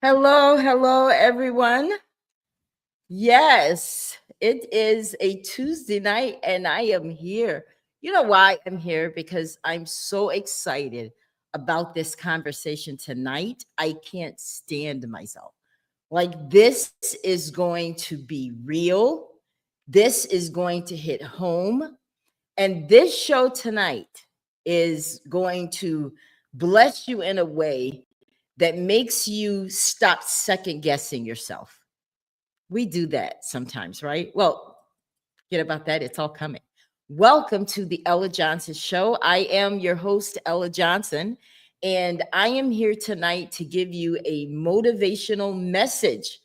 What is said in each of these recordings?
Hello, hello, everyone. Yes, it is a Tuesday night and I am here. You know why I'm here? Because I'm so excited about this conversation tonight. I can't stand myself. Like, this is going to be real. This is going to hit home. And this show tonight is going to bless you in a way that makes you stop second guessing yourself. We do that sometimes, right? Well, forget about that. It's all coming. Welcome to the Ella Johnson Show. I am your host, Ella Johnson, and I am here tonight to give you a motivational message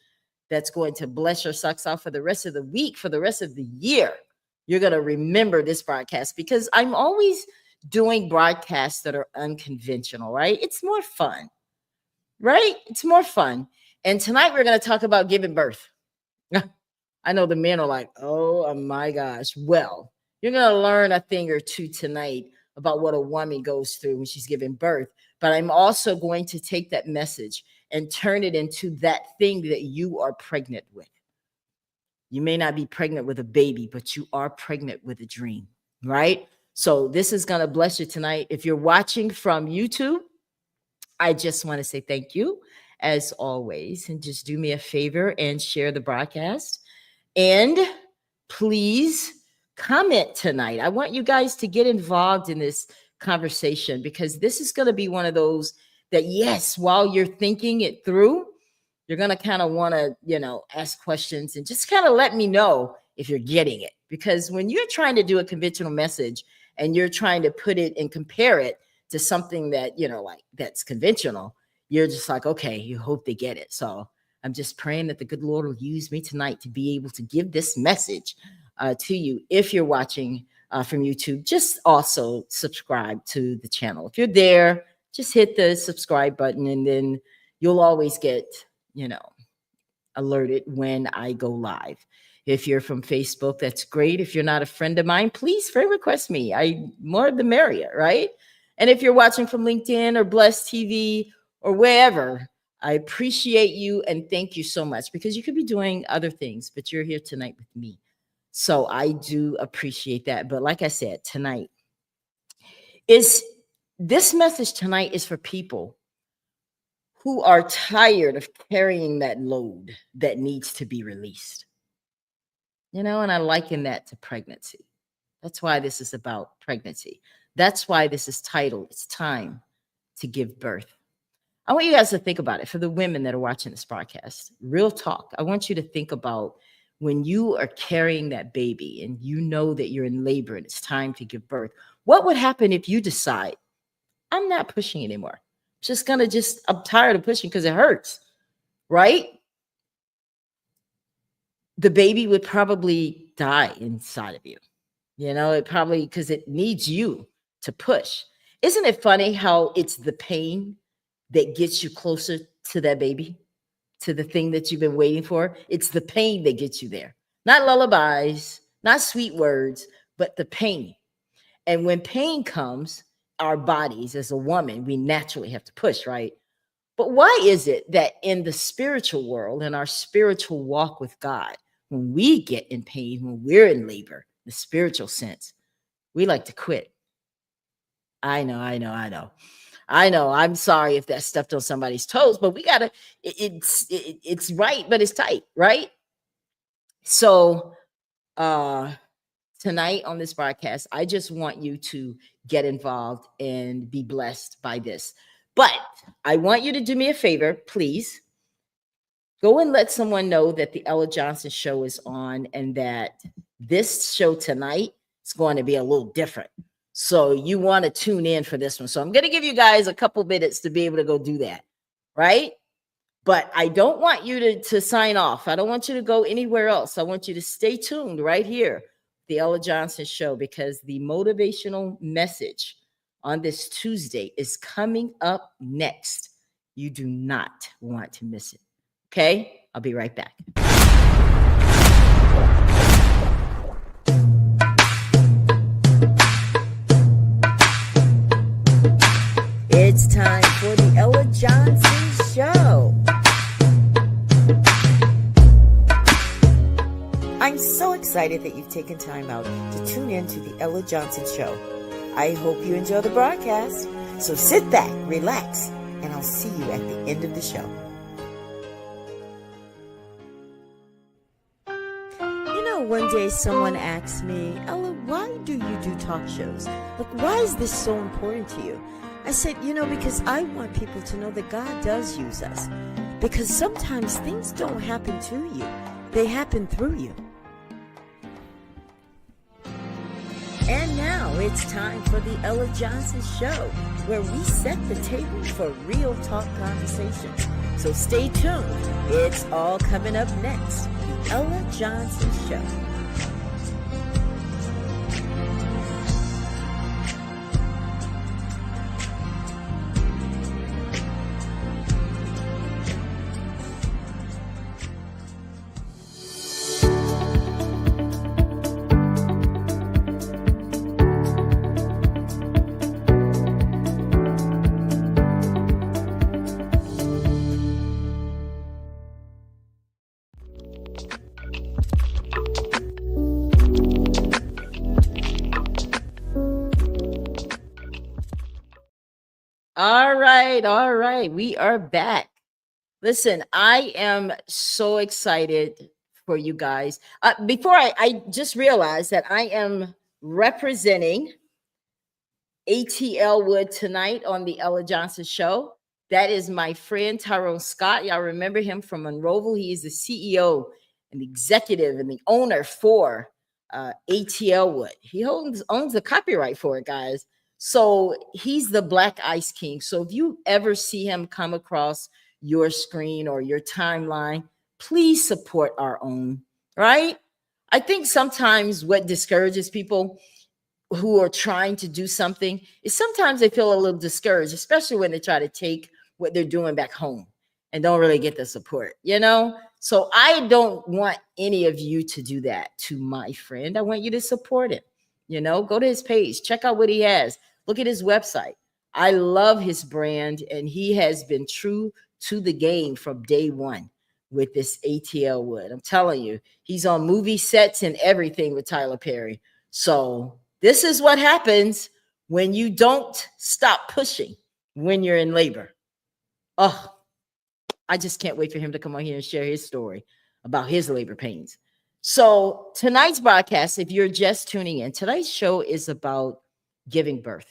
that's going to bless your socks off for the rest of the week, for the rest of the year. You're going to remember this broadcast because I'm always doing broadcasts that are unconventional, right? It's more fun, right? It's more fun. And tonight we're going to talk about giving birth. I know the men are like, oh my gosh. Well, you're going to learn a thing or two tonight about what a woman goes through when she's giving birth. But I'm also going to take that message and turn it into that thing that you are pregnant with. You may not be pregnant with a baby, but you are pregnant with a dream, right? So this is going to bless you tonight. If you're watching from YouTube, I just want to say thank you as always. And just do me a favor and share the broadcast. And please comment tonight. I want you guys to get involved in this conversation because this is going to be one of those that, yes, while you're thinking it through, you're going to kind of want to, ask questions and just kind of let me know if you're getting it. Because when you're trying to do a conventional message and you're trying to put it and compare it to something that, like that's conventional, you're just like, okay, you hope they get it. So I'm just praying that the good Lord will use me tonight to be able to give this message to you. If you're watching from YouTube, just also subscribe to the channel. If you're there, just hit the subscribe button and then you'll always get, alerted when I go live. If you're from Facebook, that's great. If you're not a friend of mine, please friend request me. More the merrier, right? And if you're watching from LinkedIn or Blessed TV or wherever, I appreciate you and thank you so much because you could be doing other things, but you're here tonight with me. So I do appreciate that. But like I said, this message tonight is for people who are tired of carrying that load that needs to be released. And I liken that to pregnancy. That's why this is about pregnancy. That's why this is titled, It's Time to Give Birth. I want you guys to think about it for the women that are watching this broadcast. Real talk. I want you to think about when you are carrying that baby and you know that you're in labor and it's time to give birth. What would happen if you decide, I'm not pushing anymore? I'm tired of pushing because it hurts, right? The baby would probably die inside of you. It probably, because it needs you to push. Isn't it funny how it's the pain that gets you closer to that baby, to the thing that you've been waiting for? It's the pain that gets you there. Not lullabies, not sweet words, but the pain. And when pain comes, our bodies as a woman, we naturally have to push, right? But why is it that in the spiritual world, in our spiritual walk with God, when we get in pain, when we're in labor, the spiritual sense, we like to quit? I know. I'm sorry if that stepped on somebody's toes, but we gotta, it's right, but it's tight, right? So tonight on this broadcast, I just want you to get involved and be blessed by this. But I want you to do me a favor, please. Go and let someone know that the Ella Johnson Show is on and that this show tonight is going to be a little different. So you want to tune in for this one. So I'm going to give you guys a couple minutes to be able to go do that, right? But I don't want you to sign off. I don't want you to go anywhere else. I want you to stay tuned right here, the Ella Johnson Show, because the motivational message on this Tuesday is coming up next. You do not want to miss it. Okay? I'll be right back. It's time for the Ella Johnson Show. I'm so excited that you've taken time out to tune in to the Ella Johnson Show. I hope you enjoy the broadcast. So sit back, relax, and I'll see you at the end of the show. You know, one day someone asked me, Ella, why do you do talk shows? Like, why is this so important to you? I said, because I want people to know that God does use us. Because sometimes things don't happen to you. They happen through you. And now it's time for the Ella Johnson Show, where we set the table for real talk conversations. So stay tuned. It's all coming up next. The Ella Johnson Show. All right. We are back. Listen, I am so excited for you guys. Before I just realized that I am representing ATL Wood tonight on the Ella Johnson Show. That is my friend Tyrone Scott. Y'all remember him from Monroeville. He is the CEO and the executive and the owner for ATL Wood. He owns the copyright for it, guys. So he's the Black Ice King. So if you ever see him come across your screen or your timeline, please support our own, right? I think sometimes what discourages people who are trying to do something is sometimes they feel a little discouraged, especially when they try to take what they're doing back home and don't really get the support, So I don't want any of you to do that to my friend. I want you to support him. Go to his page, check out what he has. Look at his website. I love his brand, and he has been true to the game from day one with this ATL Wood. I'm telling you, he's on movie sets and everything with Tyler Perry. So this is what happens when you don't stop pushing when you're in labor. Oh, I just can't wait for him to come on here and share his story about his labor pains. So tonight's broadcast, if you're just tuning in, tonight's show is about giving birth.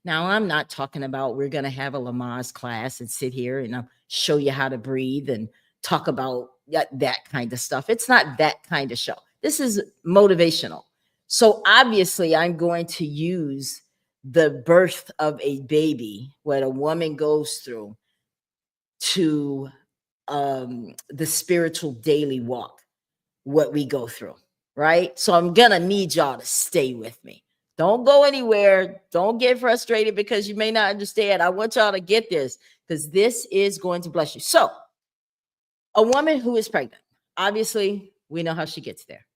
Now, I'm not talking about we're going to have a Lamaze class and sit here and show you how to breathe and talk about that kind of stuff. It's not that kind of show. This is motivational. So obviously, I'm going to use the birth of a baby, what a woman goes through, to the spiritual daily walk, what we go through, right? So I'm going to need y'all to stay with me. Don't go anywhere. Don't get frustrated because you may not understand. I want y'all to get this because this is going to bless you. So a woman who is pregnant, obviously, we know how she gets there.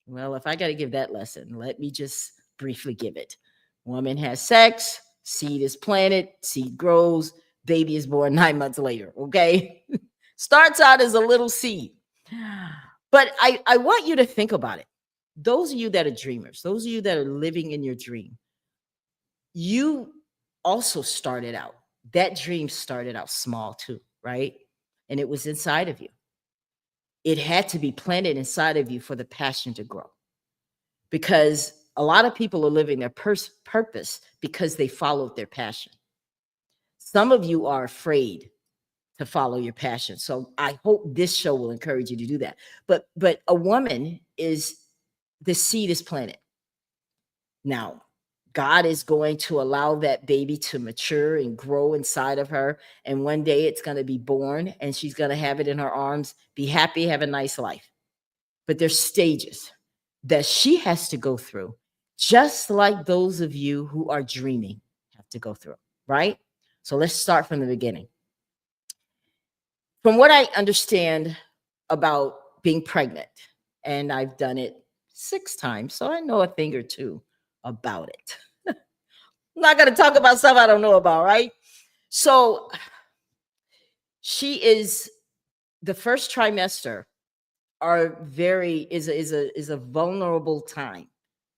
Well, if I got to give that lesson, let me just briefly give it. Woman has sex, seed is planted, seed grows, baby is born 9 months later, okay? Starts out as a little seed. But I want you to think about it. Those of you that are dreamers, those of you that are living in your dream, you also started out. That dream started out small too, right? And it was inside of you. It had to be planted inside of you for the passion to grow. Because a lot of people are living their purpose because they followed their passion. Some of you are afraid to follow your passion. So I hope this show will encourage you to do that. But a woman is, the seed is planted. Now, God is going to allow that baby to mature and grow inside of her. And one day it's going to be born and she's going to have it in her arms, be happy, have a nice life. But there's stages that she has to go through, just like those of you who are dreaming have to go through, right? So let's start from the beginning. From what I understand about being pregnant, and I've done it 6 times, so I know a thing or two about it. I'm not going to talk about stuff I don't know about, right? So she is, the first trimester are very is a vulnerable time,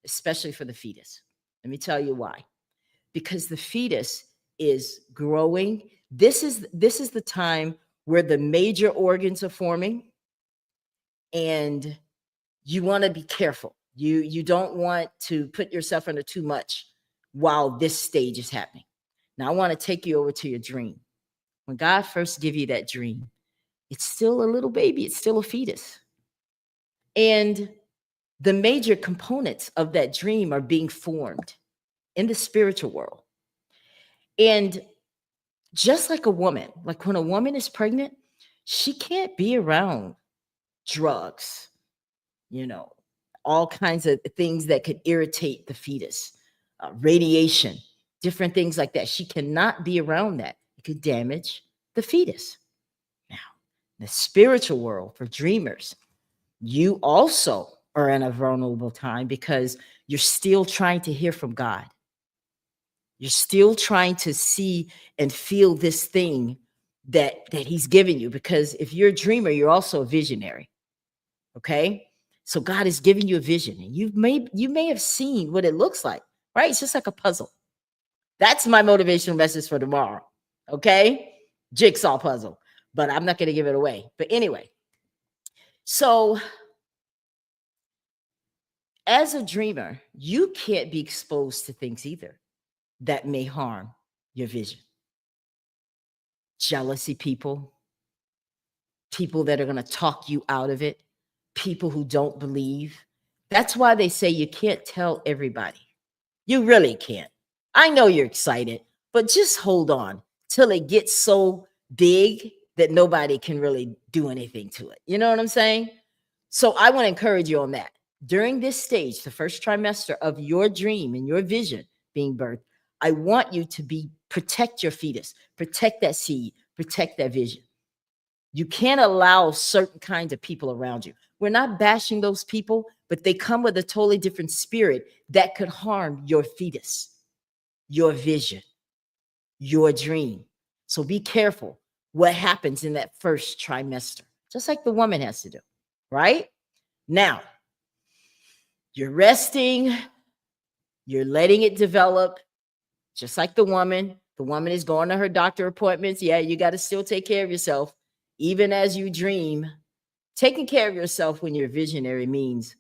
especially for the fetus. Let me tell you why. Because the fetus is growing. This is the time where the major organs are forming, and you want to be careful. You don't want to put yourself under too much while this stage is happening. Now I want to take you over to your dream. When God first give you that dream, it's still a little baby, it's still a fetus. And the major components of that dream are being formed in the spiritual world. And just like a woman, like when a woman is pregnant, she can't be around drugs, you know, all kinds of things that could irritate the fetus, radiation, different things like that. She cannot be around that. It could damage the fetus. Now, the spiritual world for dreamers, you also are in a vulnerable time because you're still trying to hear from God. You're still trying to see and feel this thing that he's given you, because if you're a dreamer, you're also a visionary. Okay? So God is giving you a vision, and you may have seen what it looks like, right? It's just like a puzzle. That's my motivational message for tomorrow. Okay? Jigsaw puzzle. But I'm not going to give it away. But anyway, so as a dreamer, you can't be exposed to things either that may harm your vision. Jealousy people that are going to talk you out of it, people who don't believe. That's why they say you can't tell everybody. You really can't. I know you're excited, but just hold on till it gets so big that nobody can really do anything to it. You know what I'm saying? So I want to encourage you on that. During this stage, the first trimester of your dream and your vision being birthed, I want you to protect your fetus, protect that seed, protect that vision. You can't allow certain kinds of people around you. We're not bashing those people, but they come with a totally different spirit that could harm your fetus, your vision, your dream. So be careful what happens in that first trimester, just like the woman has to do, right? Now, you're resting, you're letting it develop, just like the woman. The woman is going to her doctor appointments. Yeah, you got to still take care of yourself. Even as you dream, taking care of yourself when you're visionary means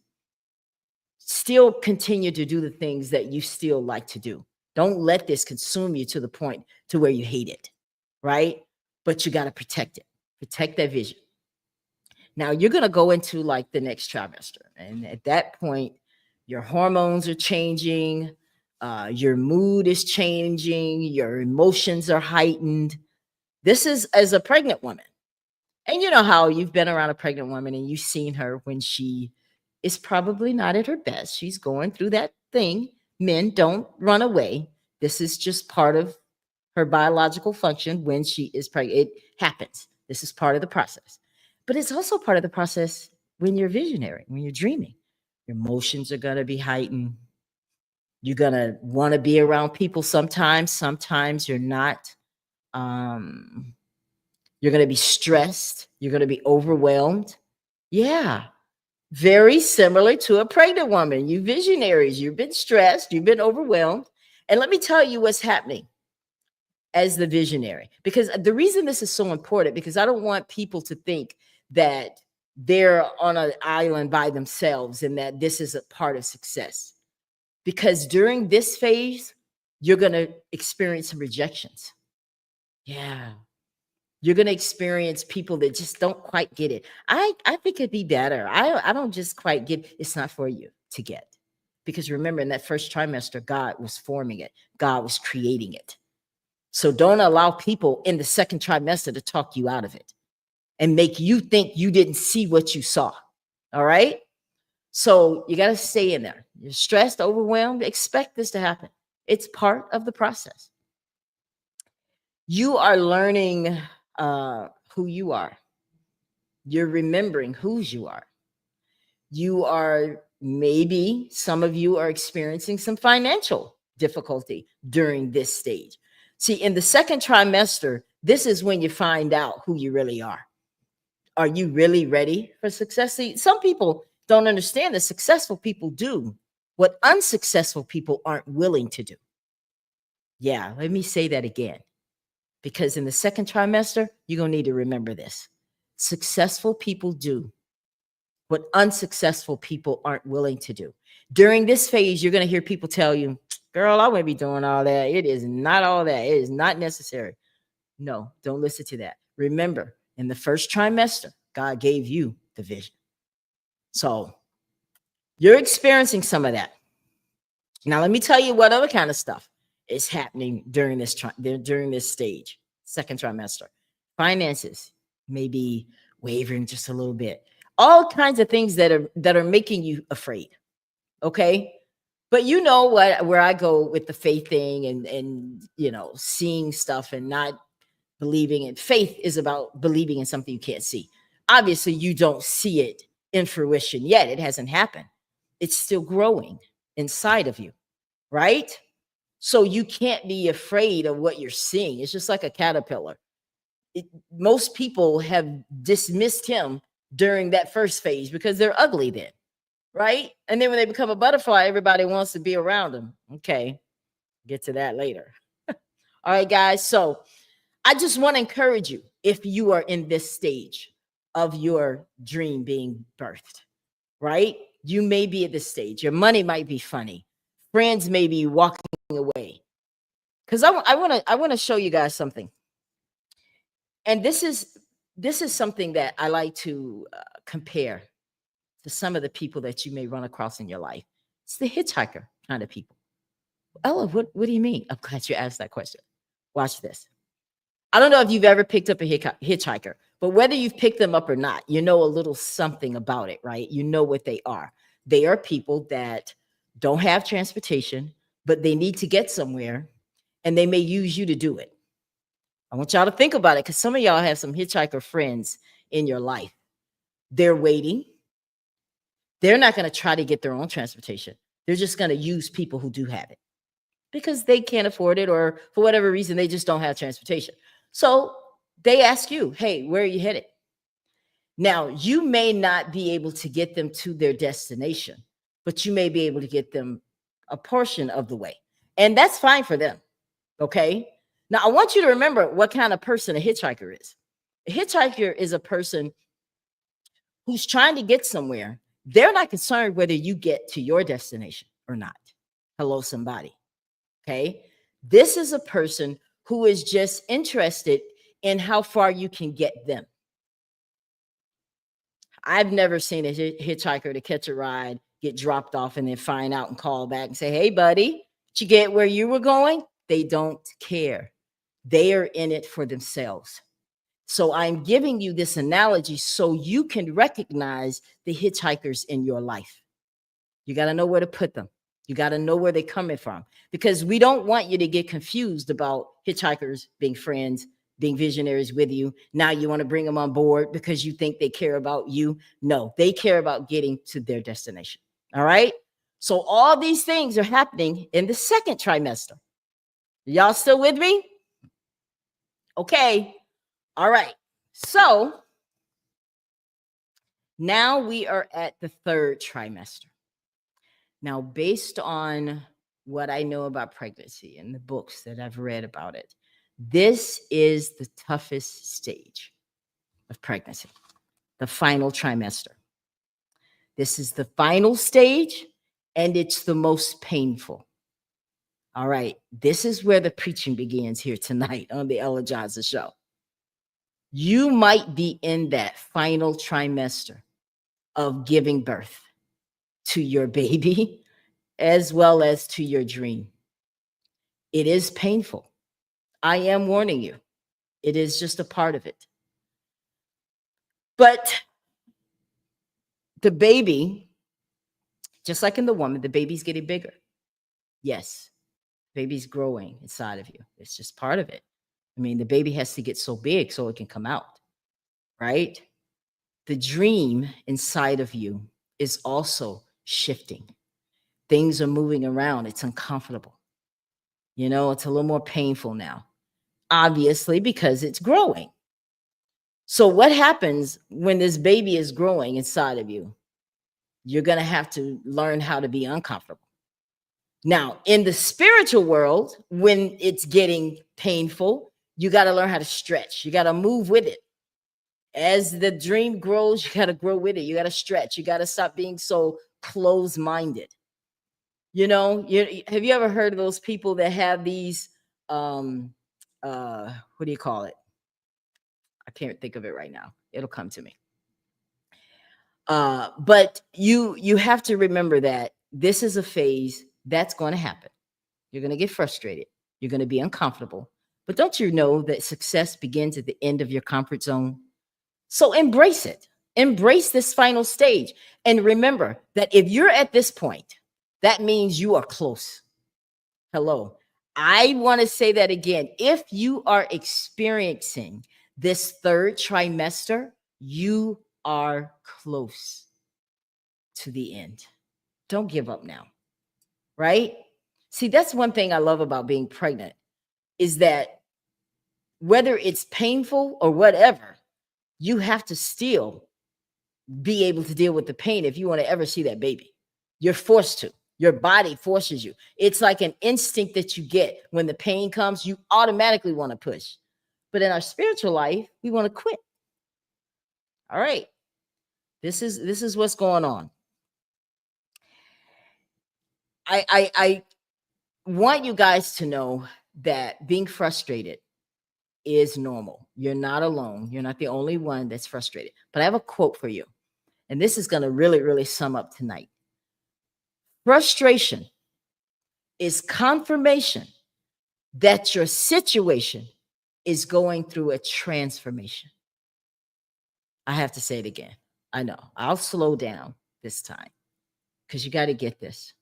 still continue to do the things that you still like to do. Don't let this consume you to the point to where you hate it, right? But you got to protect it, protect that vision. Now you're going to go into like the next trimester. And at that point, your hormones are changing. Your mood is changing. Your emotions are heightened. This is as a pregnant woman. And you know how you've been around a pregnant woman and you've seen her when she is probably not at her best. She's going through that thing. Men, don't run away. This is just part of her biological function when she is pregnant. It happens. This is part of the process. But it's also part of the process when you're visionary, when you're dreaming. Your emotions are going to be heightened. You're going to want to be around people sometimes. Sometimes you're not. You're going to be stressed. You're going to be overwhelmed. Yeah. Very similar to a pregnant woman. You visionaries, you've been stressed. You've been overwhelmed. And let me tell you what's happening as the visionary. Because the reason this is so important, because I don't want people to think that they're on an island by themselves and that this is a part of success. Because during this phase, you're going to experience some rejections. Yeah. You're going to experience people that just don't quite get it. I think it'd be better. I don't just quite get it. It's not for you to get. Because remember, in that first trimester, God was forming it. God was creating it. So don't allow people in the second trimester to talk you out of it and make you think you didn't see what you saw. All right? So you got to stay in there. You're stressed, overwhelmed. Expect this to happen. It's part of the process. You are learning who you are. You're remembering whose you are. You are, maybe some of you are experiencing some financial difficulty during this stage. See, in the second trimester, this is when you find out who you really are. Are you really ready for success? See, some people don't understand that successful people do what unsuccessful people aren't willing to do. Yeah, let me say that again, because in the second trimester, you're going to need to remember this. Successful people do what unsuccessful people aren't willing to do. During this phase, you're going to hear people tell you, girl, I won't be doing all that. It is not all that. It is not necessary. No, don't listen to that. Remember, in the first trimester, God gave you the vision. So you're experiencing some of that. Now, let me tell you what other kind of stuff is happening during this stage, second trimester. Finances may be wavering just a little bit. All kinds of things that are making you afraid. Okay. But you know what, where I go with the faith thing and seeing stuff and not believing in. Faith is about believing in something you can't see. Obviously, you don't see it in fruition yet. It hasn't happened. It's still growing inside of you, right? So you can't be afraid of what you're seeing. It's just like a caterpillar. Most people have dismissed him during that first phase because they're ugly then, right? And then when they become a butterfly, everybody wants to be around them. Okay, get to that later. All right, guys. So I just want to encourage you, if you are in this stage of your dream being birthed, right? You may be at this stage. Your money might be funny. Friends may be walking away. Because I want to show you guys something. And this is something that I like to compare to some of the people that you may run across in your life. It's the hitchhiker kind of people. Ella, what do you mean? I'm glad you asked that question. Watch this. I don't know if you've ever picked up a hitchhiker, but whether you've picked them up or not, you know a little something about it, right? You know what they are. They are people that don't have transportation, but they need to get somewhere, and they may use you to do it. I want y'all to think about it, because some of y'all have some hitchhiker friends in your life. They're waiting. They're not going to try to get their own transportation. They're just going to use people who do have it because they can't afford it, or for whatever reason, they just don't have transportation. So they ask you, hey, where are you headed? Now, you may not be able to get them to their destination, but you may be able to get them a portion of the way. And that's fine for them. Okay. Now, I want you to remember what kind of person a hitchhiker is. A hitchhiker is a person who's trying to get somewhere. They're not concerned whether you get to your destination or not. Hello, somebody. Okay. This is a person who is just interested in how far you can get them. I've never seen a hitchhiker to catch a ride, get dropped off, and then find out and call back and say, hey, buddy, did you get where you were going? They don't care. They are in it for themselves. So I'm giving you this analogy so you can recognize the hitchhikers in your life. You got to know where to put them. You got to know where they're coming from, because we don't want you to get confused about hitchhikers being friends, being visionaries with you. Now you want to bring them on board because you think they care about you. No, they care about getting to their destination. All right. So all these things are happening in the second trimester. Y'all still with me? Okay. All right. So now we are at the third trimester. Now, based on what I know about pregnancy and the books that I've read about it, this is the toughest stage of pregnancy, the final trimester. This is the final stage, and it's the most painful. All right, this is where the preaching begins here tonight on the Ella Johnson Show. You might be in that final trimester of giving birth to your baby as well as to your dream. It is painful. I am warning you. It is just a part of it. But the baby, just like in the woman, the baby's getting bigger. Yes, baby's growing inside of you. It's just part of it. I mean, the baby has to get so big so it can come out, right? The dream inside of you is also shifting. Things are moving around. It's uncomfortable. You know, it's a little more painful now, obviously, because it's growing. So what happens when this baby is growing inside of you? You're going to have to learn how to be uncomfortable. Now, in the spiritual world, when it's getting painful, you got to learn how to stretch. You got to move with it. As the dream grows, you got to grow with it. You got to stretch. You got to stop being so closed-minded. You know, have you ever heard of those people that have these what do you call it? I can't think of it right now. It'll come to me. But you have to remember that this is a phase that's going to happen. You're going to get frustrated. You're going to be uncomfortable. But don't you know that success begins at the end of your comfort zone? So embrace it. Embrace this final stage. And remember that if you're at this point, that means you are close. Hello. I want to say that again. If you are experiencing this third trimester, you are close to the end. Don't give up now, right? See, that's one thing I love about being pregnant is that whether it's painful or whatever, you have to still be able to deal with the pain if you want to ever see that baby. You're forced to. Your body forces you. It's like an instinct that you get. When the pain comes, you automatically want to push. But in our spiritual life, we want to quit. All right. This is what's going on. I want you guys to know that being frustrated is normal. You're not alone. You're not the only one that's frustrated. But I have a quote for you. And this is going to really, really sum up tonight. Frustration is confirmation that your situation is going through a transformation. I have to say it again. I know. I'll slow down this time because you got to get this.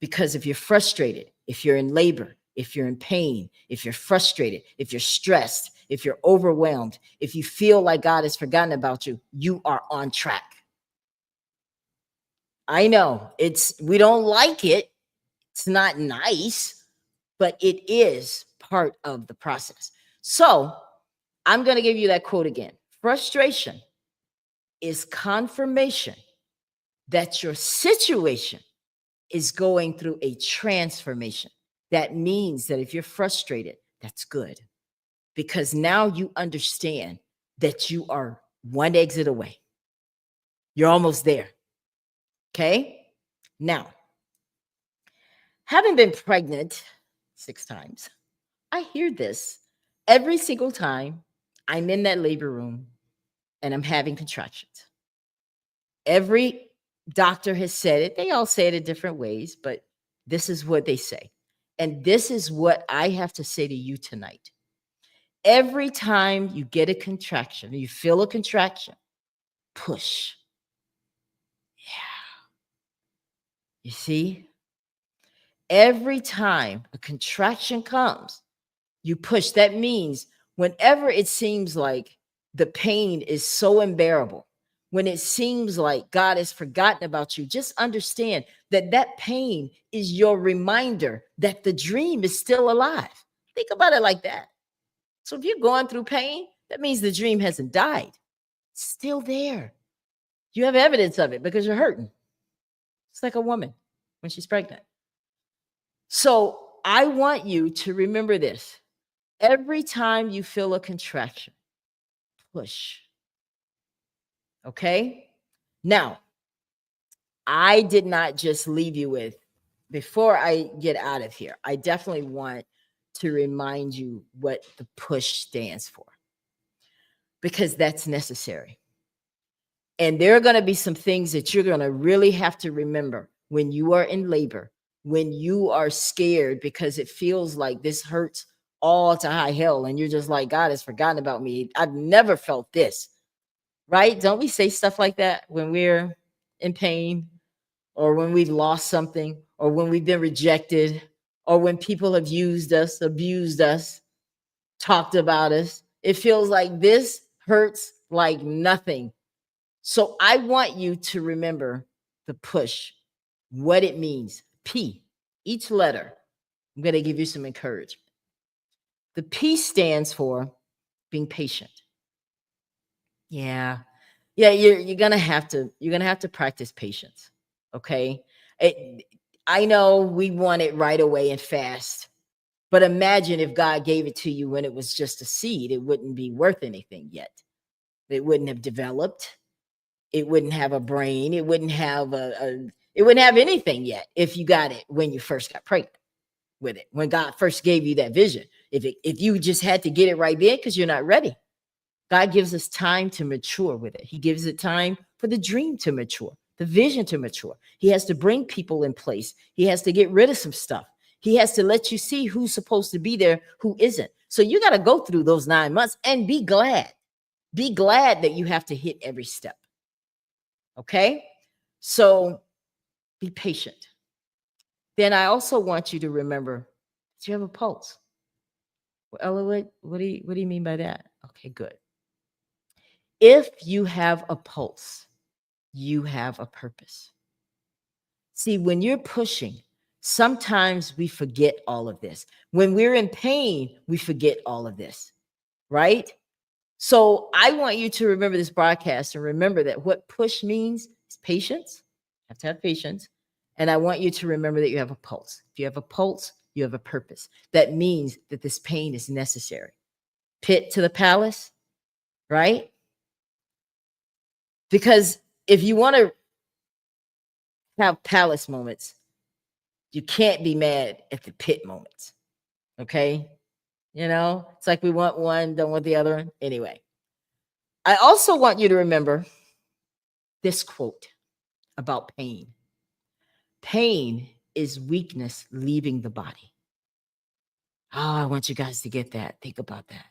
Because if you're frustrated, if you're in labor, if you're in pain, if you're frustrated, if you're stressed, if you're overwhelmed, if you feel like God has forgotten about you, you are on track. I know we don't like it. It's not nice, but it is part of the process. So I'm going to give you that quote again. Frustration is confirmation that your situation is going through a transformation. That means that if you're frustrated, that's good, because now you understand that you are one exit away. You're almost there. Okay? Now, having been pregnant 6 times, I hear this every single time I'm in that labor room and I'm having contractions. Every doctor has said it. They all say it in different ways, but this is what they say. And this is what I have to say to you tonight. Every time you get a contraction, you feel a contraction, push. Yeah. You see? Every time a contraction comes, you push. That means whenever it seems like the pain is so unbearable, when it seems like God has forgotten about you, just understand that that pain is your reminder that the dream is still alive. Think about it like that. So if you're going through pain, that means the dream hasn't died. It's still there. You have evidence of it because you're hurting. It's like a woman when she's pregnant. So I want you to remember this. Every time you feel a contraction, push. Okay? Now, I did not just leave you with, before I get out of here, I definitely want to remind you what the push stands for, because that's necessary. And there are going to be some things that you're going to really have to remember when you are in labor, when you are scared because it feels like this hurts all to high hell. And you're just like, God has forgotten about me. I've never felt this, right? Don't we say stuff like that when we're in pain, or when we've lost something, or when we've been rejected, or when people have used us, abused us, talked about us? It feels like this hurts like nothing. So I want you to remember the push, what it means. P, each letter. I'm going to give you some encouragement. The P stands for being patient. Yeah. Yeah, you're gonna have to practice patience. Okay. It, I know we want it right away and fast, but imagine if God gave it to you when it was just a seed, it wouldn't be worth anything yet. It wouldn't have developed. It wouldn't have a brain. It wouldn't have anything yet if you got it when you first got pregnant with it. When God first gave you that vision. If you just had to get it right then because you're not ready. God gives us time to mature with it. He gives it time for the dream to mature, the vision to mature. He has to bring people in place. He has to get rid of some stuff. He has to let you see who's supposed to be there, who isn't. So you got to go through those 9 months and be glad. Be glad that you have to hit every step. Okay? So be patient. Then I also want you to remember that you have a pulse. Well, Ella, what do you mean by that? Okay, good. If you have a pulse, you have a purpose. See, when you're pushing, sometimes we forget all of this. When we're in pain, we forget all of this, right? So I want you to remember this broadcast and remember that what push means is patience. You have to have patience. And I want you to remember that you have a pulse. If you have a pulse, you have a purpose. That means that this pain is necessary. Pit to the palace, right? Because if you want to have palace moments, you can't be mad at the pit moments. Okay. It's like we want one, don't want the other. Anyway, I also want you to remember this quote about pain. Pain is weakness leaving the body. Oh, I want you guys to get that. Think about that.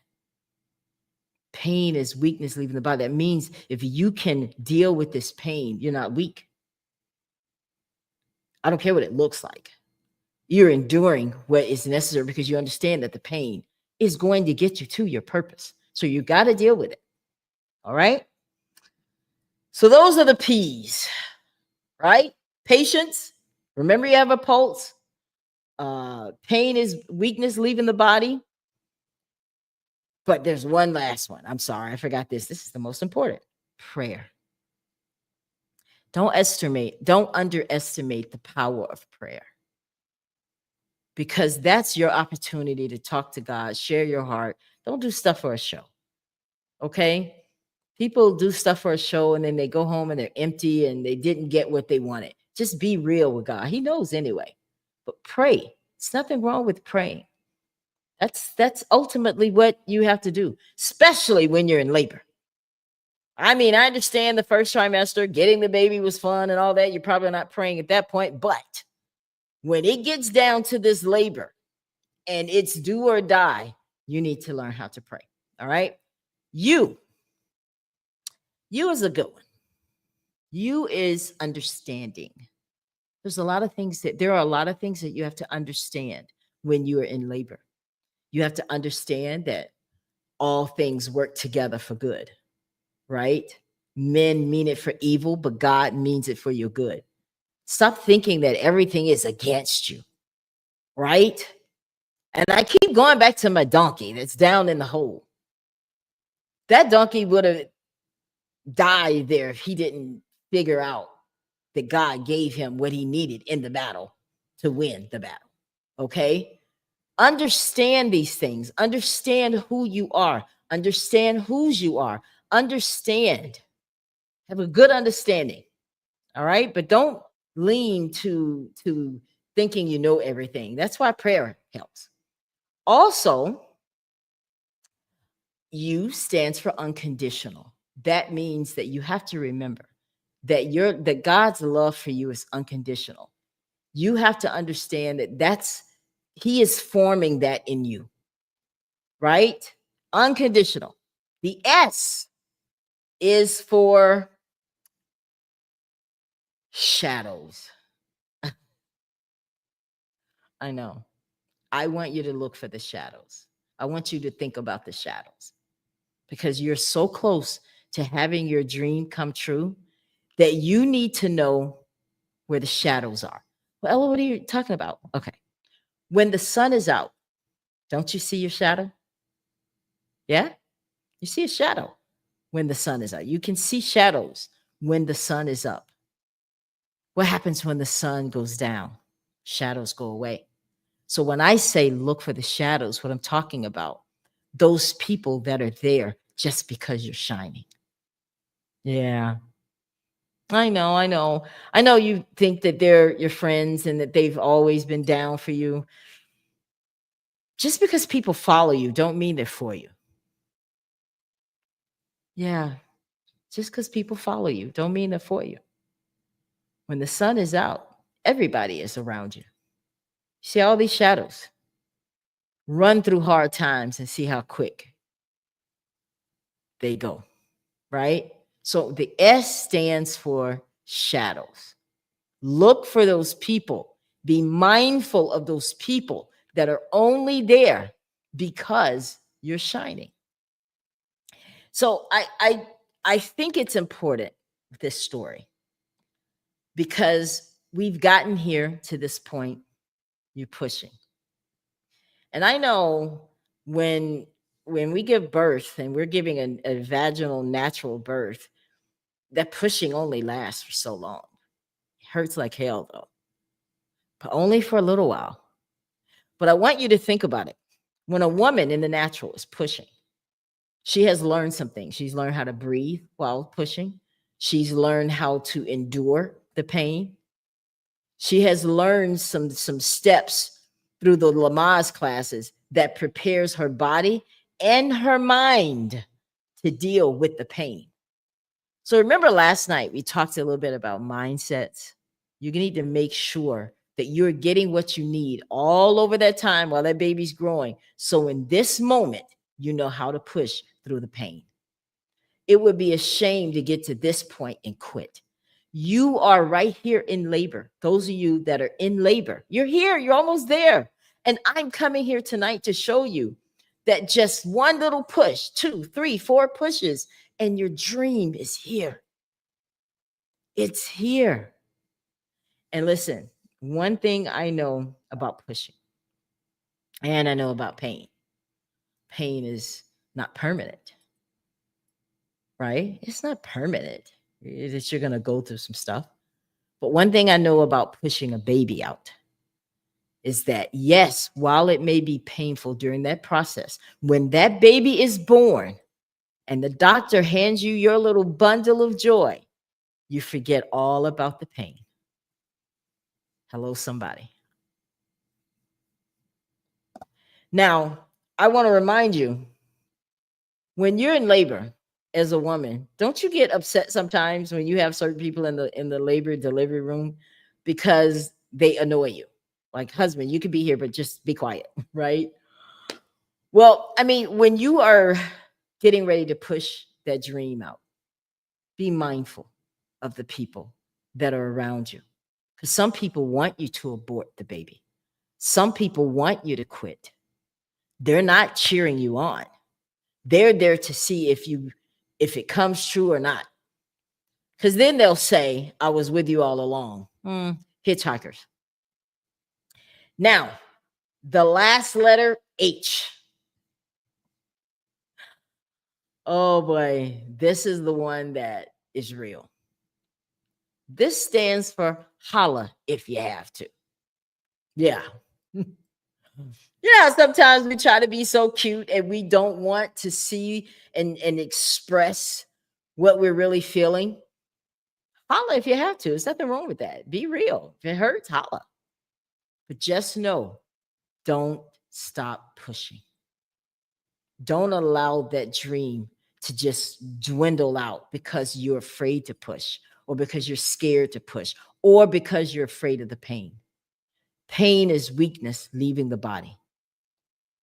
Pain is weakness leaving the body. That means if you can deal with this pain, you're not weak. I don't care what it looks like. You're enduring what is necessary because you understand that the pain is going to get you to your purpose. So you got to deal with it. All right. So those are the P's, right? Patience. Remember, you have a pulse. Pain is weakness leaving the body. But there's one last one. I'm sorry, I forgot this. This is the most important. Prayer. Don't underestimate the power of prayer. Because that's your opportunity to talk to God, share your heart. Don't do stuff for a show. Okay? People do stuff for a show and then they go home and they're empty and they didn't get what they wanted. Just be real with God. He knows anyway. But pray. There's nothing wrong with praying. That's ultimately what you have to do, especially when you're in labor. I mean, I understand the first trimester, getting the baby was fun and all that. You're probably not praying at that point, but when it gets down to this labor and it's do or die, you need to learn how to pray. All right. You is a good one. You is understanding. There are a lot of things that you have to understand when you are in labor. You have to understand that all things work together for good, right? Men mean it for evil, but God means it for your good. Stop thinking that everything is against you, right? And I keep going back to my donkey that's down in the hole. That donkey would have died there if he didn't figure out that God gave him what he needed in the battle to win the battle. Okay? Understand these things. Understand who you are. Understand whose you are. Understand. Have a good understanding. All right? But don't lean to thinking you know everything. That's why prayer helps. Also, U stands for unconditional. That means that you have to remember that God's love for you is unconditional. You have to understand that he is forming that in you. Right? Unconditional. The S is for shadows. I know. I want you to look for the shadows. I want you to think about the shadows because you're so close to having your dream come true that you need to know where the shadows are. Well, Ella, what are you talking about? Okay. When the sun is out, don't you see your shadow? Yeah? You see a shadow. when the sun is up. You can see shadows when the sun is up. What happens when the sun goes down? Shadows go away. So when I say look for the shadows, what I'm talking about, those people that are there just because you're shining. Yeah. I know, I know. I know you think that they're your friends and that they've always been down for you. Just because people follow you don't mean they're for you. Yeah. Just because people follow you don't mean they're for you. When the sun is out, everybody is around you. See all these shadows. Run through hard times and see how quick they go, right? So the S stands for shadows. Look for those people. Be mindful of those people that are only there because you're shining. So I think it's important, this story, because we've gotten here to this point. You're pushing. And I know when we give birth and we're giving a vaginal natural birth, that pushing only lasts for so long. It hurts like hell though, but only for a little while. But I want you to think about it. When a woman in the natural is pushing, she has learned something. She's learned how to breathe while pushing. She's learned how to endure the pain. She has learned some steps through the Lamaze classes that prepares her body and her mind to deal with the pain. So remember last night we talked a little bit about mindsets. You need to make sure that you're getting what you need all over that time while that baby's growing. So in this moment, you know how to push through the pain. It would be a shame to get to this point and quit. You are right here in labor. Those of you that are in labor, you're here, you're almost there. And I'm coming here tonight to show you that just one little push, 2, 3, 4 pushes, and your dream is here. It's here. And listen, one thing I know about pushing, and I know about pain. Pain is not permanent, right? It's not permanent. It's you're going to go through some stuff. But one thing I know about pushing a baby out is that, yes, while it may be painful during that process, when that baby is born and the doctor hands you your little bundle of joy, you forget all about the pain. Hello, somebody. Now, I want to remind you, when you're in labor as a woman, don't you get upset sometimes when you have certain people in the labor delivery room because they annoy you? Like, husband, you could be here, but just be quiet, right? Well, I mean, when you are getting ready to push that dream out, be mindful of the people that are around you. Because some people want you to abort the baby. Some people want you to quit. They're not cheering you on. They're there to see if it comes true or not. Because then they'll say, I was with you all along. Hitchhikers. Now, the last letter, H. Oh boy, this is the one that is real. This stands for holla if you have to. Yeah. Yeah, sometimes we try to be so cute and we don't want to see and express what we're really feeling. Holla if you have to. There's nothing wrong with that. Be real. If it hurts, holla. But just know, don't stop pushing. Don't allow that dream to just dwindle out because you're afraid to push, or because you're scared to push, or because you're afraid of the pain. Pain is weakness leaving the body.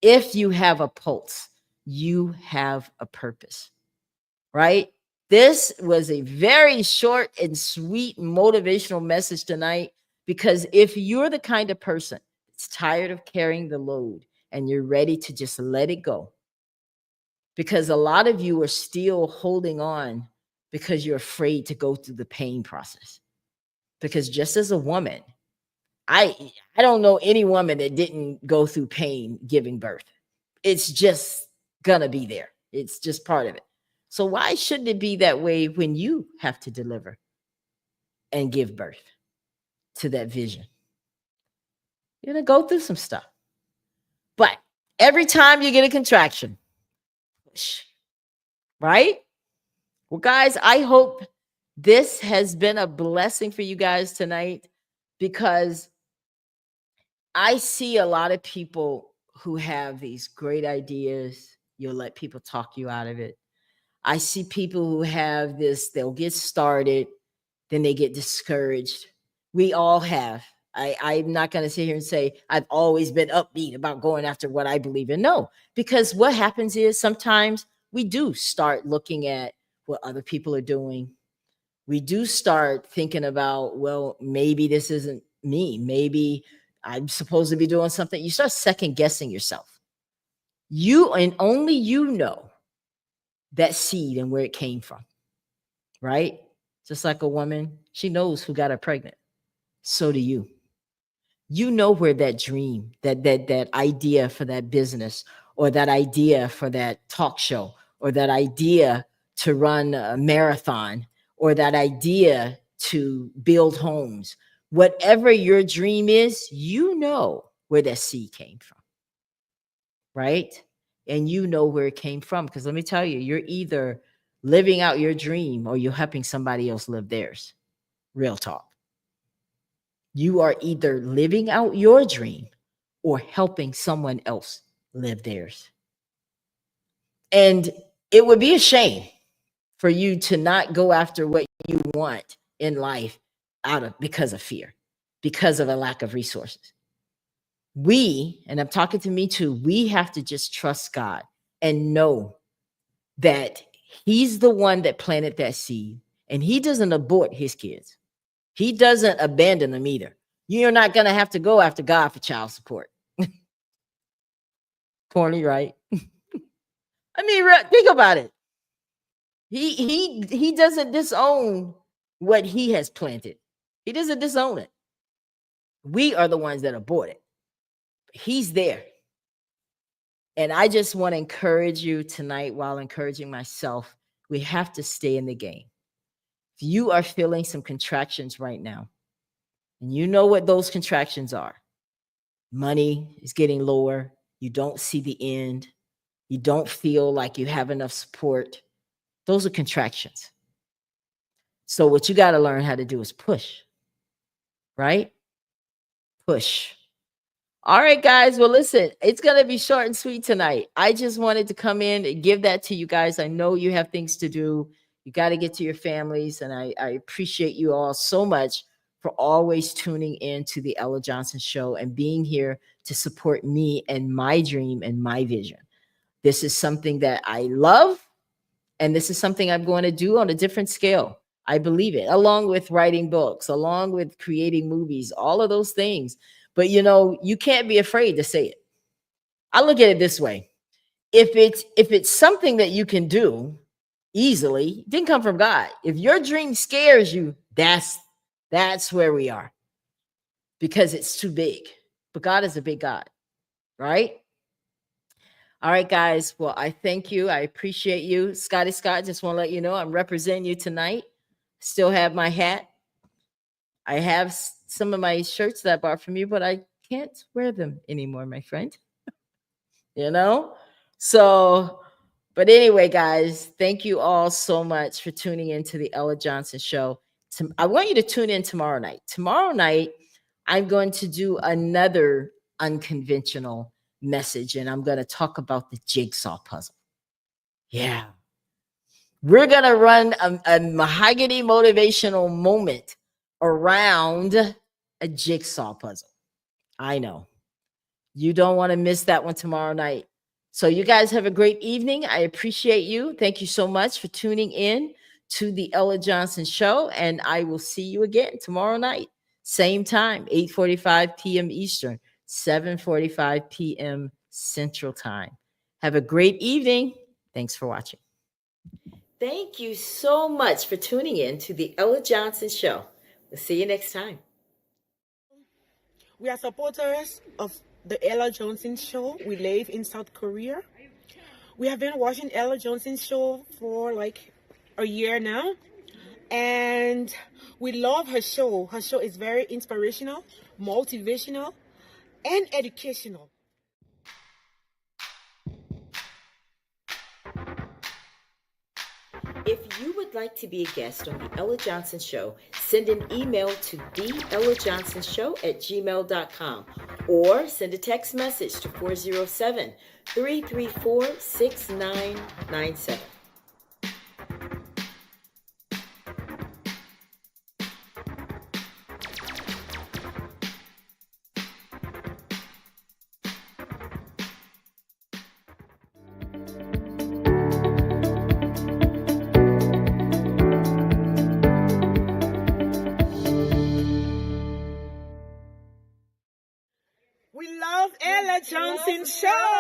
If you have a pulse, you have a purpose, right? This was a very short and sweet motivational message tonight, because if you're the kind of person that's tired of carrying the load and you're ready to just let it go, because a lot of you are still holding on because you're afraid to go through the pain process. Because just as a woman, I don't know any woman that didn't go through pain giving birth. It's just gonna be there. It's just part of it. So why shouldn't it be that way when you have to deliver and give birth to that vision? You're going to go through some stuff. But every time you get a contraction, push, right? Well, guys, I hope this has been a blessing for you guys tonight, because I see a lot of people who have these great ideas. You'll let people talk you out of it. I see people who have this, they'll get started, then they get discouraged. We all have. I'm not going to sit here and say I've always been upbeat about going after what I believe in. No, because what happens is sometimes we do start looking at what other people are doing. We do start thinking about, well, maybe this isn't me. Maybe I'm supposed to be doing something. You start second guessing yourself. You and only you know that seed and where it came from, right? Just like a woman, she knows who got her pregnant. So do you. You know where that dream, that idea for that business, or that idea for that talk show, or that idea to run a marathon, or that idea to build homes, whatever your dream is, you know where that seed came from, right? And you know where it came from, because let me tell you, you're either living out your dream or you're helping somebody else live theirs. Real talk. You are either living out your dream or helping someone else live theirs. And it would be a shame for you to not go after what you want in life because of fear, because of a lack of resources. And I'm talking to me too, we have to just trust God and know that He's the one that planted that seed, and He doesn't abort His kids. He doesn't abandon them either. You're not going to have to go after God for child support. Corny, right? I mean, think about it. He doesn't disown what He has planted. He doesn't disown it. We are the ones that abort it. He's there. And I just want to encourage you tonight, while encouraging myself, we have to stay in the game. If you are feeling some contractions right now, and you know what those contractions are, money is getting lower, you don't see the end, you don't feel like you have enough support, those are contractions. So what you got to learn how to do is push, right? Push. All right, guys. Well, listen, it's going to be short and sweet tonight. I just wanted to come in and give that to you guys. I know you have things to do. You got to get to your families. And I appreciate you all so much for always tuning in to the Ella Johnson Show and being here to support me and my dream and my vision. This is something that I love. And this is something I'm going to do on a different scale. I believe it, along with writing books, along with creating movies, all of those things. But you can't be afraid to say it. I look at it this way. If it's something that you can do easily, it didn't come from God. If your dream scares you, that's where we are. Because it's too big. But God is a big God, right? All right, guys. Well, I thank you. I appreciate you. Scotty Scott, just want to let you know I'm representing you tonight. Still have my hat. I have some of my shirts that I bought from you, but I can't wear them anymore, my friend. So, but anyway, guys, thank you all so much for tuning into the Ella Johnson Show. I want you to tune in tomorrow night. Tomorrow night, I'm going to do another unconventional message, and I'm going to talk about the jigsaw puzzle. Yeah. We're going to run a mahogany motivational moment around a jigsaw puzzle. I know. You don't want to miss that one tomorrow night. So you guys have a great evening. I appreciate you. Thank you so much for tuning in to the Ella Johnson Show, and I will see you again tomorrow night. Same time, 8:45 p.m. Eastern, 7:45 p.m. Central Time. Have a great evening. Thanks for watching. Thank you so much for tuning in to the Ella Johnson Show. We'll see you next time. We are supporters of the Ella Johnson Show. We live in South Korea. We have been watching Ella Johnson's show for like a year now, and we love her show. Her show is very inspirational, motivational, and educational. If you would like to be a guest on The Ella Johnson Show, send an email to theellajohnsonshow@gmail.com or send a text message to 407-334-6997. We love Ella Johnson Show.